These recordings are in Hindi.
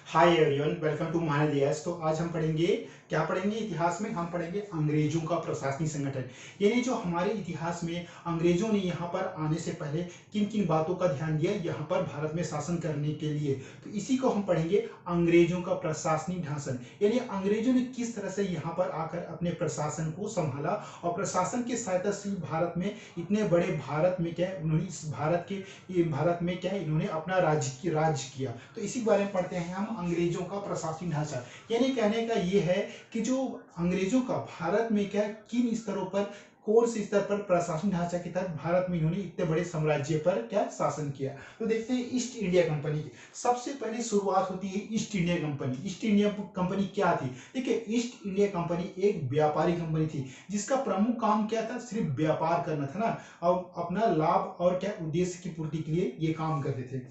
Hi everyone, welcome to my दियास। तो आज हम पढ़ेंगे, क्या पढ़ेंगे? इतिहास में हम पढ़ेंगे अंग्रेजों का प्रशासनिक संगठन। यानी जो हमारे इतिहास में अंग्रेजों ने यहाँ पर आने से पहले किन किन बातों का ध्यान दिया यहाँ पर भारत में शासन करने के लिए, तो इसी को हम पढ़ेंगे, अंग्रेजों का प्रशासनिक ढांचन। यानी अंग्रेजों ने किस तरह से यहाँ पर आकर अपने प्रशासन को संभाला और प्रशासन की सहायता से भारत में, इतने बड़े भारत में क्या है, उन्होंने इस भारत में क्या है, इन्होंने अपना राज्य किया। तो इसी बारे में पढ़ते हैं हम, अंग्रेजों का प्रशासनिक ढांचा। यानी कहने का ये है कि जो अंग्रेजों का भारत में क्या किन स्तरों पर, कौन से स्तर पर प्रशासनिक ढांचा के तहत भारत में इन्होंने इतने बड़े साम्राज्य पर क्या शासन किया। तो देखते हैं ईस्ट इंडिया कंपनी की। सबसे पहले शुरुआत होती है east India company. East India company क्या थी? देखिए, ईस्ट इंडिया कंपनी एक व्यापारी कंपनी थी जिसका प्रमुख काम क्या था? सिर्फ व्यापार करना था ना, और अपना लाभ और क्या उद्देश्य की पूर्ति के लिए ये काम करते थे।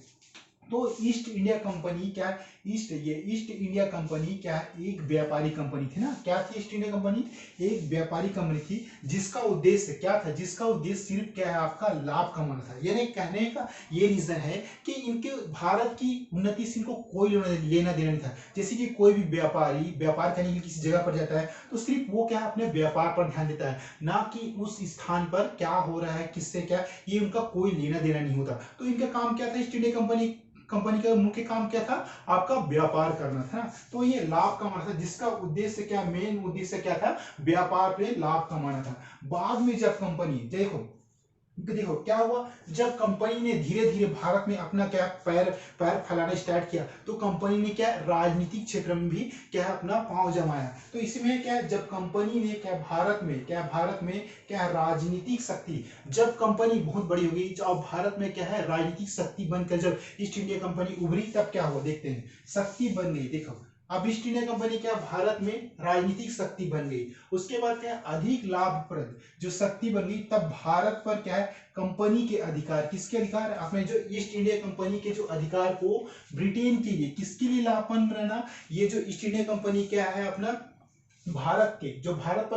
तो ईस्ट इंडिया कंपनी क्या, ईस्ट इंडिया कंपनी क्या, एक व्यापारी कंपनी थी ना। क्या थी ईस्ट इंडिया कंपनी? एक व्यापारी कंपनी थी जिसका उद्देश्य क्या था? जिसका उद्देश्य सिर्फ क्या है, आपका लाभ कमाना था। यानी कहने का ये रीजन है कि इनके भारत की उन्नति से इनको कोई लेना देना नहीं था। जैसे कि कोई भी व्यापारी व्यापार करने के लिए किसी जगह पर जाता है तो सिर्फ वो क्या है, अपने व्यापार पर ध्यान देता है, ना कि उस स्थान पर क्या हो रहा है, किससे क्या, ये उनका कोई लेना देना नहीं होता। तो इनका काम क्या था? ईस्ट इंडिया कंपनी का मुख्य काम क्या था? आपका व्यापार करना था। तो ये लाभ कमाना था, जिसका उद्देश्य क्या, मेन उद्देश्य क्या था? व्यापार पे लाभ कमाना था। बाद में जब कंपनी, देखो क्या हुआ, जब कंपनी ने धीरे धीरे भारत में अपना क्या पैर पैर फैलाना स्टार्ट किया, तो कंपनी ने क्या राजनीतिक क्षेत्र में भी क्या अपना पांव जमाया। तो इसमें क्या, जब कंपनी ने क्या भारत में क्या राजनीतिक शक्ति, जब कंपनी बहुत बड़ी हो गई, जब भारत में क्या है राजनीतिक शक्ति बनकर जब ईस्ट इंडिया कंपनी उभरी, तब क्या हुआ देखते हैं, शक्ति बन गई। देखो, अब ईस्ट इंडिया कंपनी क्या भारत में राजनीतिक शक्ति बन गई। उसके बाद क्या, अधिक लाभप्रद जो शक्ति बन गई, तब भारत पर क्या है, कंपनी के अधिकार, किसके अधिकार? अपने जो ईस्ट इंडिया कंपनी के जो अधिकार को ब्रिटेन के लिए, किसके लिए लाभवान बनाना? ये जो ईस्ट इंडिया कंपनी क्या है, अपना भारत के जो भारत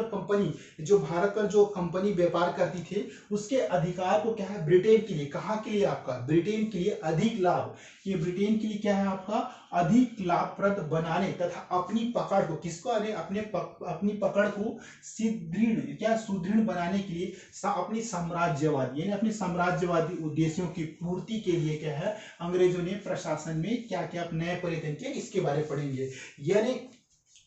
पर जो कंपनी व्यापार करती थी, उसके अधिकार को क्या है, ब्रिटेन के लिए, कहाँ के लिए? आपका ब्रिटेन के लिए अधिक लाभ, ये ब्रिटेन के लिए क्या है, आपका अधिक लाभप्रद बनाने तथा अपनी पकड़ को, किसको? अरे अपनी पकड़ को सुदृढ़ बनाने के लिए, अपनी साम्राज्यवादी, यानी अपनी साम्राज्यवादी उद्देश्यों की पूर्ति के लिए क्या है, अंग्रेजों ने प्रशासन में क्या क्या नए परिवर्तन किए, इसके बारे में पढ़ेंगे। यानी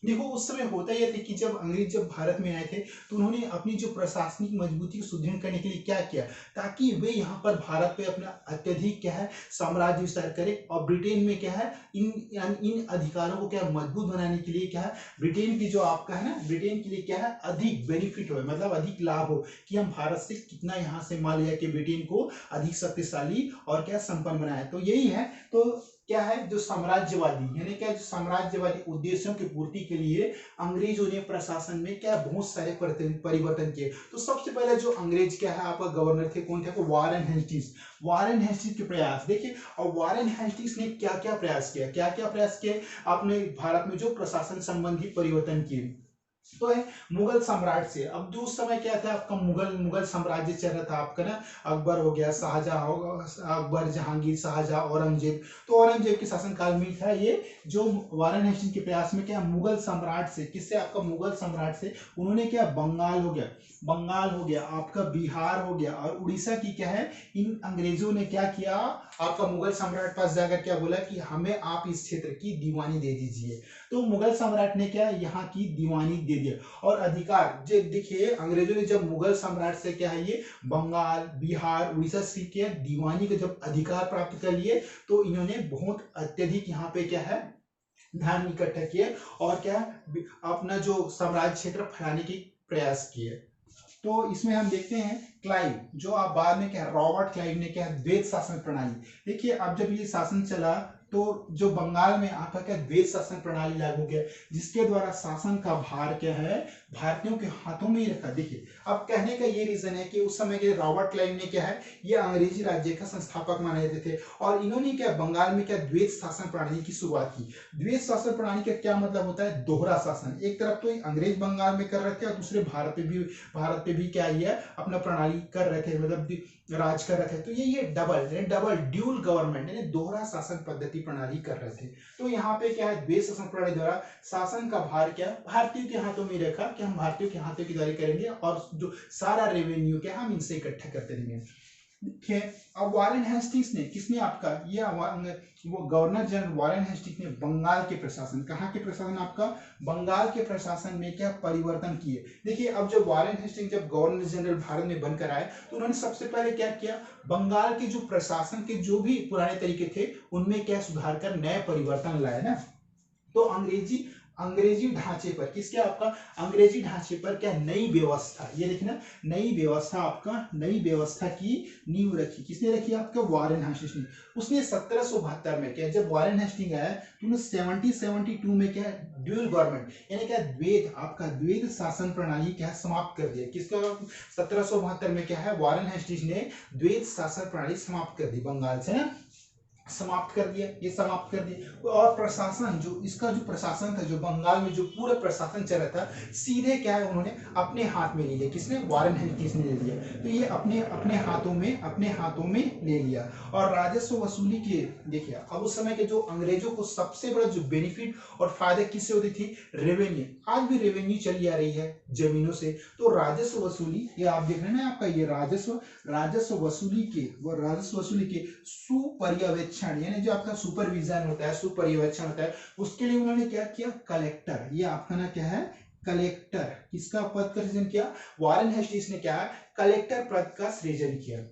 देखो, उस समय होता यह था कि जब अंग्रेज जब भारत में आए थे, तो उन्होंने अपनी जो प्रशासनिक मजबूती को सुदृढ़ करने के लिए क्या किया, ताकि वे यहाँ पर भारत पे अपना अत्यधिक क्या है साम्राज्य विस्तार करें, और ब्रिटेन में क्या है, इन अधिकारों को क्या मजबूत बनाने के लिए क्या है, ब्रिटेन की जो आपका है ना, ब्रिटेन के लिए क्या है, अधिक बेनिफिट हो, मतलब अधिक लाभ हो, कि हम भारत से कितना यहाँ से मान लिया कि ब्रिटेन को अधिक शक्तिशाली और क्या संपन्न बनाए। तो यही है। तो क्या है, जो साम्राज्यवादी, यानी क्या, जो साम्राज्यवादी उद्देश्यों की पूर्ति के लिए अंग्रेजों ने प्रशासन में क्या बहुत सारे परिवर्तन किए। तो सबसे पहले जो अंग्रेज क्या है, आपका गवर्नर थे, कौन थे? वो वारेन हेस्टिंग्स के प्रयास देखिए। और वारेन हेस्टिंग्स ने क्या क्या प्रयास किए, आपने भारत में जो प्रशासन संबंधी परिवर्तन किए। तो है मुगल सम्राट से, अब जो उस समय क्या था, आपका मुगल साम्राज्य चल रहा था आपका ना, अकबर हो गया, शाहजहां हो, अकबर, जहांगीर, शाहजहां, औरंगजेब। तो औरंगजेब के शासनकाल में था ये, जो वारेन हेस्टिंग्स के प्रयास में क्या, मुगल सम्राट से, किससे? आपका मुगल सम्राट से उन्होंने क्या, बंगाल हो गया, आपका बिहार हो गया, और उड़ीसा की क्या है, इन अंग्रेजों ने क्या किया, आपका मुगल सम्राट पास जाकर क्या बोला कि हमें आप इस क्षेत्र की दीवानी दे दीजिए। तो मुगल सम्राट ने क्या, यहाँ की दीवानी दे दिया, और अधिकार जो देखिए, अंग्रेजों ने जब मुगल सम्राट से क्या है, ये बंगाल, बिहार, उड़ीसा से क्या दीवानी का जब अधिकार प्राप्त कर लिए, तो इन्होंने बहुत अत्यधिक यहाँ पे क्या है धन इकट्ठा किए, और क्या अपना जो साम्राज्य क्षेत्र फैलाने की प्रयास किए। तो इसमें हम देखते हैं क्लाइव, जो आप बाद में क्या, रॉबर्ट क्लाइव ने क्या, द्वैत शासन प्रणाली। देखिए, अब जब ये शासन चला, तो जो बंगाल में आपका क्या द्वैत शासन प्रणाली लागू किया, जिसके द्वारा शासन का भार क्या है, भारतीयों के हाथों में ही रखा। देखिए, अब कहने का ये रीजन है कि उस समय के रॉबर्ट क्लाइव ने क्या है, ये अंग्रेजी राज्य का संस्थापक माने जाते थे, और इन्होंने क्या बंगाल में क्या द्वैत शासन प्रणाली की शुरुआत की। द्वैत शासन प्रणाली का क्या मतलब होता है? दोहरा शासन। एक तरफ तो अंग्रेज बंगाल में कर रहे थे, और दूसरे भारत पे भी क्या ये अपना प्रणाली कर रहे थे, मतलब राज कर रहे थे। तो ये डबल ड्यूल गवर्नमेंट यानी दोहरा शासन पद्धति प्रणाली कर रहे थे। तो यहाँ पे क्या है, द्वैत शासन प्रणाली द्वारा शासन का भार क्या भारतीयों के हाथों में रखा कि हम भारतीयों के हाथों की द्वारा करेंगे और जो सारा रेवेन्यू क्या हम इनसे इकट्ठा करते रहेंगे। देखिए अब वारेन हेस्टिंग्स ने किसने आपका ये वो गवर्नर जनरल वारेन हेस्टिंग्स ने बंगाल के प्रशासन, कहाँ के प्रशासन आपका बंगाल के प्रशासन में क्या परिवर्तन किए। देखिए अब जब वारेन हेस्टिंग्स जब गवर्नर जनरल भारत में बनकर आए तो उन्होंने सबसे पहले क्या किया, बंगाल के जो प्रशासन के जो भी पुराने तरीके थे उनमें क्या सुधार कर नए परिवर्तन लाए ना। तो अंग्रेजी ढांचे पर किसके आपका अंग्रेजी ढांचे पर क्या नई व्यवस्था, ये देखना नई व्यवस्था आपका नई व्यवस्था की नींव रखी, किसने रखी आपका वारेन हेस्टिंग्स ने। उसने 1772 में क्या जब वारेन हेस्टिंग्स आया तो उन्होंने 1772 में क्या ड्यूल गवर्नमेंट यानी क्या द्वैत शासन प्रणाली क्या समाप्त कर दिया। किसका 1772 में क्या है वारेन हेस्टिंग्स ने द्वैत शासन प्रणाली समाप्त कर दी, बंगाल से ना समाप्त कर दिया, ये समाप्त कर दिया। और प्रशासन जो इसका जो प्रशासन था जो बंगाल में जो पूरा प्रशासन चल रहा था सीधे क्या है उन्होंने अपने हाथ में ले लिया, किसने वारेन हेस्टिंग्स ने ले लिया। तो ये अपने अपने हाथों में ले लिया। और राजस्व वसूली के देखिए अब उस समय के जो अंग्रेजों को सबसे बड़ा जो बेनिफिट और फायदा किससे होती थी, रेवेन्यू। आज भी रेवेन्यू चली आ रही है जमीनों से। तो राजस्व वसूली ये आप देख रहे हैं ना आपका ये राजस्व वसूली के सुपर्यवेक्षण यानी जो आपका सुपरविजन होता है सुपर्यवेक्षण होता है उसके लिए उन्होंने क्या किया कलेक्टर, ये आपका ना क्या है कलेक्टर, किसका पद का सृजन किया वारेन हेस्टिंग्स ने क्या कलेक्टर पद का सृजन किया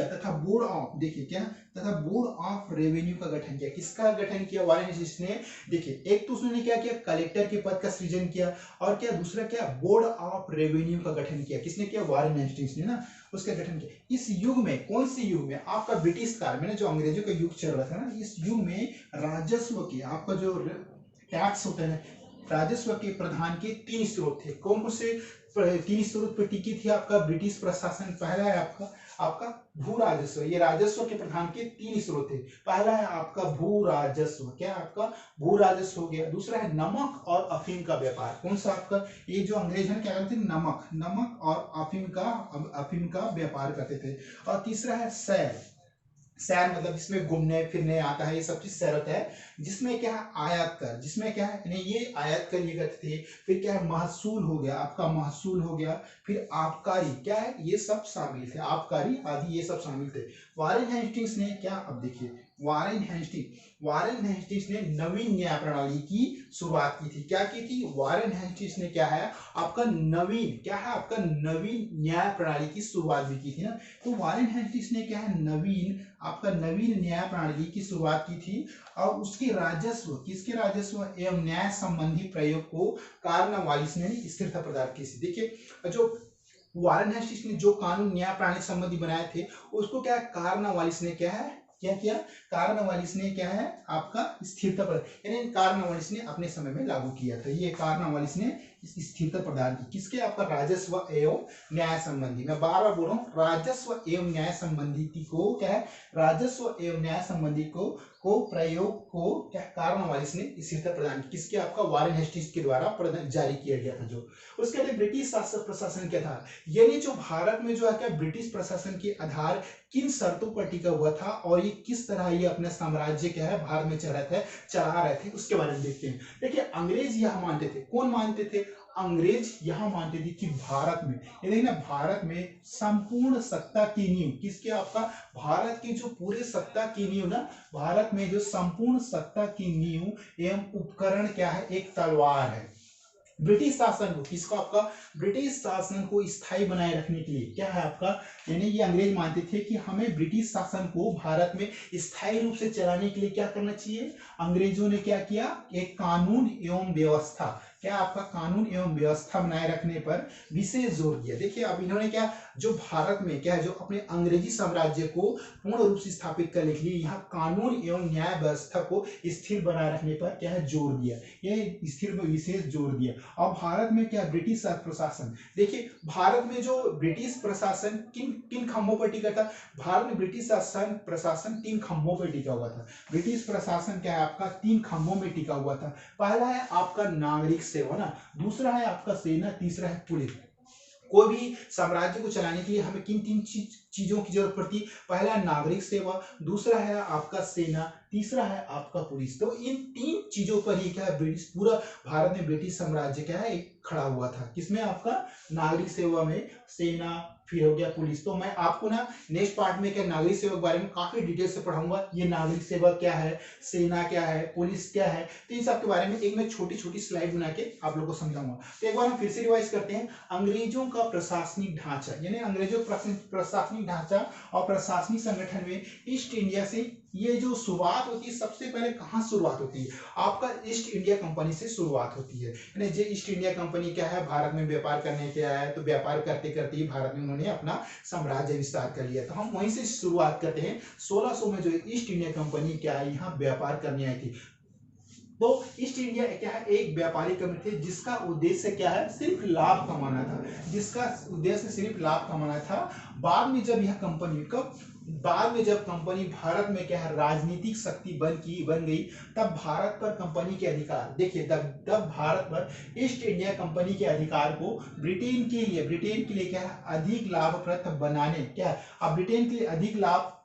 तथा बोर्ड ऑफ देखिए क्या तथा बोर्ड ऑफ रेवेन्यू का गठन किया। किसका गठन किया वारेन हेस्टिंग्स ने, देखिए एक तो उसने क्या किया कलेक्टर के पद का सृजन किया और क्या दूसरा क्या बोर्ड ऑफ रेवेन्यू का गठन किया। किसने किया वारेन हेस्टिंग्स ने ना उसका गठन किया। इस युग में कौन से युग में आपका ब्रिटिश काल में जो अंग्रेजों का युग चल रहा था ना इस युग में राजस्व की आपका जो टैक्स होता है राजस्व के प्रधान के 3 स्रोत थे। कौन कौन से 3 स्रोत पर टिकी थी आपका ब्रिटिश प्रशासन। पहला है आपका भू राजस्व, ये राजस्व के प्रधान के 3 स्रोत थे। पहला है आपका भू राजस्व, क्या आपका भू राजस्व हो गया। दूसरा है नमक और अफीम का व्यापार। कौन सा आपका ये जो अंग्रेज ने क्या करते थे नमक और अफीम का व्यापार करते थे। और तीसरा है सैर मतलब जिसमें घूमने फिरने आता है ये सब चीज सैर होता है। जिसमें क्या है आयात कर, जिसमें क्या है ये आयात कर ये करते थे। फिर क्या है महसूल हो गया आपका महसूल हो गया। फिर आबकारी क्या है ये सब शामिल थे, आबकारी आदि ये सब शामिल थे। वारेन हेस्टिंग्स ने क्या अब देखिए वारेन हेस्टिंग्स ने नवीन न्याय प्रणाली की शुरुआत की थी। क्या की थी वारेन हेस्टिंग्स ने क्या है आपका नवीन न्याय प्रणाली की शुरुआत भी की थी ना। तो वारेन हेस्टिंग्स ने क्या है नवीन न्याय प्रणाली की शुरुआत की थी और उसके किसके राजस्व एवं न्याय संबंधी प्रयोग को कार्नवालिस ने स्थिरता प्रदान की थी। देखिए जो वारेन हेस्टिंग्स ने जो कानून न्याय प्रणाली संबंधी बनाए थे उसको क्या कार्नवालिस ने क्या किया कार्नवालिस ने क्या है आपका स्थिरता प्रदान यानी कार्नवालिस ने अपने समय में लागू किया था। ये कार्नवालिस ने स्थिरता प्रदान की किसके आपका राजस्व एवं न्याय संबंधी। मैं बार बार बोल रहा हूँ राजस्व एवं न्याय संबंधी को क्या है राजस्व एवं न्याय संबंधी को प्रयोग को क्या कार्नवालिस ने स्थिरता प्रदान की। किसके आपका वारेन हेस्टिंग्स के द्वारा जारी किया गया था। जो उसके लिए ब्रिटिश शासन प्रशासन क्या था यानी जो भारत में जो है क्या ब्रिटिश प्रशासन के आधार किन शर्तों पर टिका हुआ था और ये किस तरह ये अपना साम्राज्य क्या है भारत में चला रहे थे उसके बारे में देखते हैं। देखिए अंग्रेज यह मानते थे, कौन मानते थे अंग्रेज यह मानते थे कि भारत में ये देखिए ना भारत में संपूर्ण सत्ता की नींव किसके आपका भारत की जो पूरे सत्ता की नींव ना भारत में जो संपूर्ण सत्ता की नींव एवं उपकरण क्या है एक तलवार है। ब्रिटिश शासन को किसको आपका ब्रिटिश शासन को स्थायी बनाए रखने के लिए क्या है आपका यानी ये अंग्रेज मानते थे कि हमें ब्रिटिश शासन को भारत में स्थायी रूप से चलाने के लिए क्या करना चाहिए। अंग्रेजों ने क्या किया एक कानून एवं व्यवस्था क्या आपका कानून एवं व्यवस्था बनाए रखने पर विशेष जोर दिया। देखिए अब इन्होंने क्या जो भारत में क्या है जो अपने अंग्रेजी साम्राज्य को पूर्ण रूप से स्थापित करने के लिए यहाँ कानून एवं न्याय व्यवस्था को स्थिर बनाए रखने पर क्या है जोर दिया, ये स्थिर पर विशेष जोर दिया। और भारत में क्या ब्रिटिश प्रशासन देखिए भारत में जो ब्रिटिश प्रशासन किन खंभों पर टिका था। भारत में ब्रिटिश प्रशासन 3 खंभों पर टिका हुआ था। ब्रिटिश प्रशासन क्या है आपका 3 खंभों में टिका हुआ था। पहला है आपका नागरिक सेवा ना, दूसरा है आपका सेना, तीसरा है पुलिस। कोई भी साम्राज्य को चलाने के लिए हमें किन तीन चीजों की जरूरत पड़ती है? पहला नागरिक सेवा, दूसरा है आपका सेना, तीसरा है आपका पुलिस। तो इन तीन चीजों पर ही क्या है, ब्रिटिश पूरा भारत में ब्रिटिश साम्राज्य क्या है खड़ा हुआ था। किसमें? आपका नागरिक सेवा में, सेना, फिर हो गया पुलिस। तो मैं आपको ना नेक्स्ट पार्ट में क्या नागरिक सेवा के बारे में काफी डिटेल से पढ़ाऊंगा। ये नागरिक सेवा क्या है, सेना क्या है, पुलिस क्या है, तो इन सब के बारे में एक मैं छोटी छोटी स्लाइड बना के आप लोग को समझाऊंगा। तो एक बार हम फिर से रिवाइज करते हैं। अंग्रेजों का प्रशासनिक ढांचा, यानी अंग्रेजों प्रशासनिक ढांचा और प्रशासनिक संगठन में ईस्ट इंडिया से ये जो शुरुआत होती है, सबसे पहले कहाँ शुरुआत होती है? आपका ईस्ट इंडिया कंपनी से शुरुआत होती है। यानी जो ईस्ट इंडिया कंपनी क्या है, भारत में व्यापार करने के आया है, तो व्यापार करते करते ही भारत में उन्होंने अपना साम्राज्य विस्तार कर लिया। तो हम वहीं से शुरुआत करते हैं। 1600 में जो ईस्ट इंडिया कंपनी क्या है, यहाँ व्यापार करने आई थी। तो ईस्ट इंडिया क्या है, एक व्यापारिक कंपनी थी जिसका उद्देश्य क्या है, सिर्फ लाभ कमाना था, जिसका उद्देश्य सिर्फ लाभ कमाना था। बाद में जब यह कंपनी बाद में जब कंपनी भारत में क्या है राजनीतिक शक्ति बन गई, तब भारत पर कंपनी के अधिकार, देखिए तब भारत पर ईस्ट इंडिया कंपनी के अधिकार को ब्रिटेन के लिए क्या है अधिक लाभप्रद बनाने, क्या है अब ब्रिटेन के लिए अधिक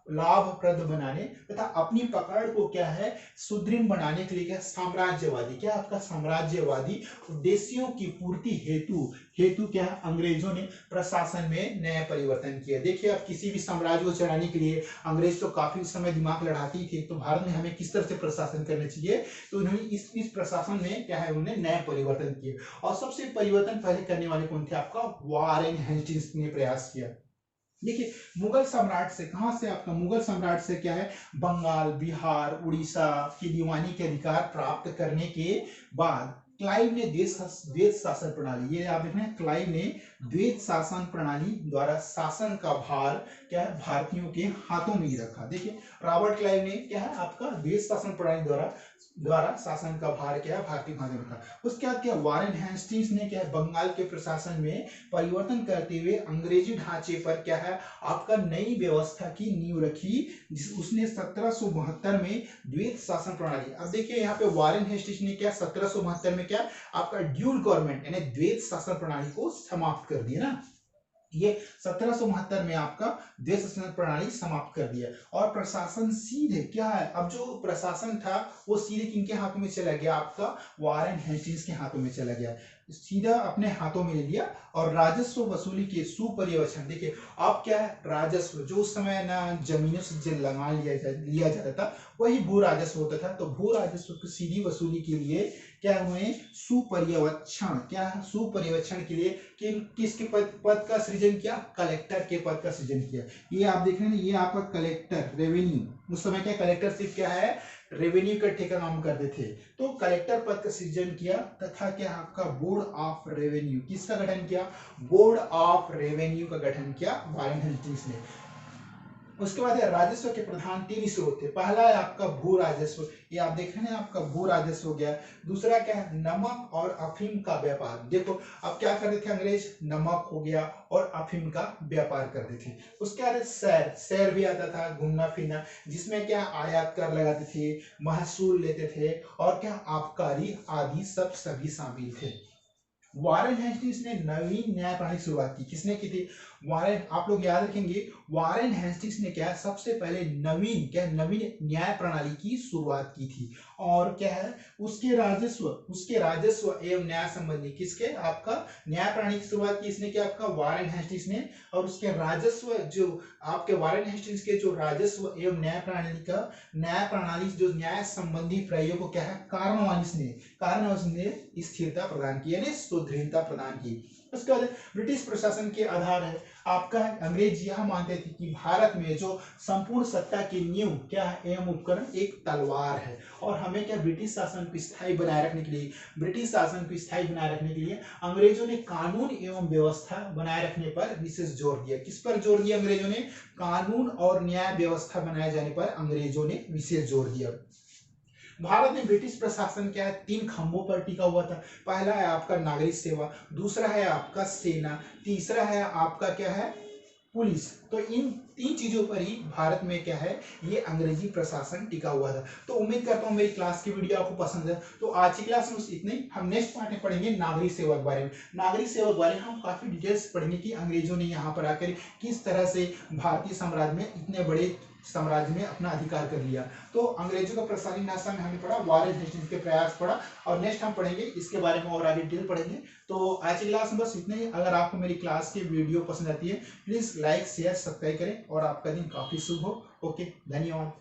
लाभप्रद बनाने तथा अपनी पकड़ को क्या है सुदृढ़ बनाने के लिए क्या साम्राज्यवादी, क्या आपका साम्राज्यवादी उद्देश्यों की पूर्ति हेतु क्या है अंग्रेजों ने प्रशासन में नया परिवर्तन किया। देखिए अब किसी भी साम्राज्य को चलाने के लिए अंग्रेज तो काफी समय दिमाग लड़ाती थे, तो भारत में हमें किस तरह से प्रशासन करना चाहिए, तो उन्होंने इस प्रशासन में क्या है उन्होंने नया परिवर्तन किए। और सबसे परिवर्तन पहले करने वाले कौन थे? आपका वारेन हेस्टिंग्स ने प्रयास किया। देखिए मुगल सम्राट से, कहां से आपका मुगल सम्राट से क्या है बंगाल, बिहार, उड़ीसा की दीवानी के अधिकार प्राप्त करने के बाद क्लाइव ने द्वैत शासन प्रणाली, ये आप देख रहे हैं क्लाइव ने द्वैत शासन प्रणाली द्वारा शासन का भार क्या है भारतीयों के हाथों में ही रखा। देखिए रॉबर्ट क्लाइव ने क्या है आपका द्वैत शासन प्रणाली द्वारा शासन का भार क्या है भारतीय हाथों में रखा। उसके बाद क्या वारेन हेस्टिंग्स ने क्या है बंगाल के प्रशासन में परिवर्तन करते हुए अंग्रेजी ढांचे पर क्या है आपका नई व्यवस्था की नींव रखी, उसने 1772 में द्वैत शासन प्रणाली। अब देखिए यहाँ पे वारेन हेस्टिंग्स ने क्या 1772 में क्या आपका ड्यूल गवर्नमेंट यानी द्वैत शासन प्रणाली को समाप्त कर दिया ना, ये 1772 में आपका द्वैत शासन प्रणाली समाप्त कर दिया। और प्रशासन सीधे क्या है, अब जो प्रशासन था वो सीधे किनके हाथों में चला गया? आपका वारेन हेस्टिंग्स के हाथों में चला गया, सीधा अपने हाथों में ले लिया। और राजस्व वसूली के सुपर्यवेक्षण, देखिए अब क्या है राजस्व, जो उस समय ना जमीनों से लगा लिया जाता था वही भू राजस्व होता था। तो भू राजस्व की सीधी वसूली के लिए क्या हुए सुपर्यवेक्षण, क्या है सुपर्यवेक्षण के लिए किसके पद का सृजन किया? कलेक्टर के पद का सृजन किया। ये आप देख रहे हैं ये आपका कलेक्टर रेवेन्यू, उस समय क्या कलेक्टर सिर्फ क्या है रेवेन्यू इकट्ठे का काम करते थे, तो कलेक्टर पद का सृजन किया। तथा क्या आपका बोर्ड ऑफ रेवेन्यू, किसका गठन किया? बोर्ड ऑफ रेवेन्यू का गठन किया वारेन हेस्टिंग्स ने। उसके बाद राजस्व के प्रधान 3 स्रोत थे। पहला है आपका भू राजस्व, ये आप देख रहे हैं आपका भू राजस्व हो गया। दूसरा क्या है नमक और अफीम का व्यापार, देखो अब क्या करते थे अंग्रेज, नमक हो गया और अफीम का व्यापार करते थे। उसके बाद शहर भी आता था घूमना फिरना, जिसमें क्या आयात कर लगाते थे, महसूल लेते थे और क्या आबकारी आदि सभी शामिल थे। वारेन हेस्टिंग्स ने नवीन न्याय प्रणाली की शुरुआत की, किसने की थी? वारेन, आप लोग याद रखेंगे वारेन हेस्टिंग्स ने क्या सबसे पहले नवीन न्याय प्रणाली की शुरुआत की थी। और क्या है उसके राजस्व एवं न्याय संबंधी, किसके आपका न्याय प्रणाली की शुरुआत की इसने क्या आपका वारेन हेस्टिंग्स ने। और उसके राजस्व जो आपके वारेन हेस्टिंग्स के जो राजस्व एवं न्याय प्रणाली जो न्याय संबंधी प्रयोग को क्या है कार्नवालिस ने स्थिरता प्रदान की, यानी सुदृढ़ता प्रदान की। उसके बाद ब्रिटिश प्रशासन के आधार है आपका अंग्रेज यह मानते थे कि भारत में जो संपूर्ण सत्ता की नींव क्या है एवं उपकरण एक तलवार है। और हमें क्या ब्रिटिश शासन को स्थायी बनाए रखने के लिए अंग्रेजों ने कानून एवं व्यवस्था बनाए रखने पर विशेष जोर दिया। किस पर जोर दिया अंग्रेजों ने? कानून और न्याय व्यवस्था बनाए जाने पर अंग्रेजों ने विशेष जोर दिया। भारत में ब्रिटिश प्रशासन क्या है 3 खंभों पर टिका हुआ था। पहला है आपका नागरिक सेवा, दूसरा है आपका सेना, तीसरा है आपका क्या है पुलिस। तो इन तीन चीजों पर ही भारत में क्या है, ये अंग्रेजी प्रशासन टिका हुआ था। तो उम्मीद करता हूँ मेरी क्लास की वीडियो आपको पसंद है। तो आज की क्लास में बस इतने ही। हम नेक्स्ट पार्ट में पढ़ेंगे नागरिक सेवा के बारे में। नागरिक सेवा के बारे में हम काफी डिटेल्स पढ़ेंगे कि अंग्रेजों ने यहाँ पर आकर किस तरह से भारतीय साम्राज्य में, इतने बड़े साम्राज्य में अपना अधिकार कर लिया। तो अंग्रेजों का प्रशासनिक नाशा में हमने पढ़ा, वॉरेन हेस्टिंग्स के प्रयास पढ़ा, और नेक्स्ट हम पढ़ेंगे इसके बारे में और आगे डिटेल पढ़ेंगे। तो आज की क्लास में बस इतने ही। अगर आपको मेरी क्लास की वीडियो पसंद आती है, प्लीज लाइक शेयर सब्सक्राइब करें, और आपका दिन काफी शुभ हो। ओके, धन्यवाद।